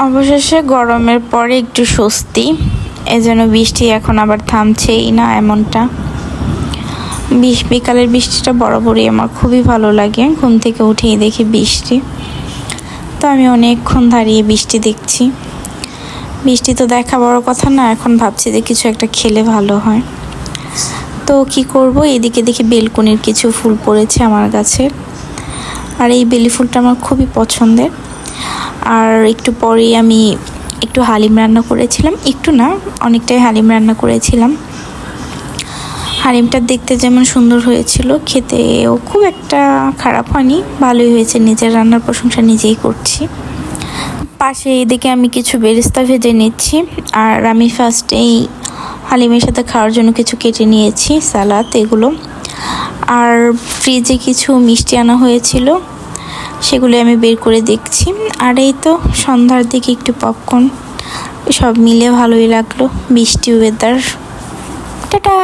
অবশেষে গরমের পরে একটু স্বস্তি। এজন্য বৃষ্টি এখন আবার থামছেই না এমনটা। বিকালের বৃষ্টিটা বরাবরই আমার খুবই ভালো লাগে। ঘুম থেকে উঠেই দেখি বৃষ্টি, তো আমি অনেকক্ষণ দাঁড়িয়ে বৃষ্টি দেখছি। বৃষ্টি তো দেখা বড় কথা না, এখন ভাবছি যে কিছু একটা খেলে ভালো হয়। তো কি করব, এদিকে দেখি বেলকনির কিছু ফুল পড়েছে আমার গাছে, আর এই বেলি ফুলটা আমার খুবই পছন্দের। আর একটু পরেই আমি একটু হালিম রান্না করেছিলাম, একটু না অনেকটাই হালিম রান্না করেছিলাম। হালিমটা দেখতে যেমন সুন্দর হয়েছিল, খেতেও খুব একটা খারাপ হয়নি, ভালোই হয়েছে। নিজের রান্নার প্রশংসা নিজেই করছি। পাশে এদিকে আমি কিছু বেরেস্তা ভেজে নিচ্ছি, আর আমি ফার্স্ট এই হালিমের সাথে খাওয়ার জন্য কিছু কেটে নিয়েছি, সালাদ এগুলো। আর ফ্রিজে কিছু মিষ্টি আনা হয়েছিল, সেগুলো আমি বের করে দেখছি। আর এই তো সন্ধ্যার দিকে একটু পপকর্ন, সব মিলে ভালোই লাগলো। বৃষ্টি ওয়েদার, টাটা।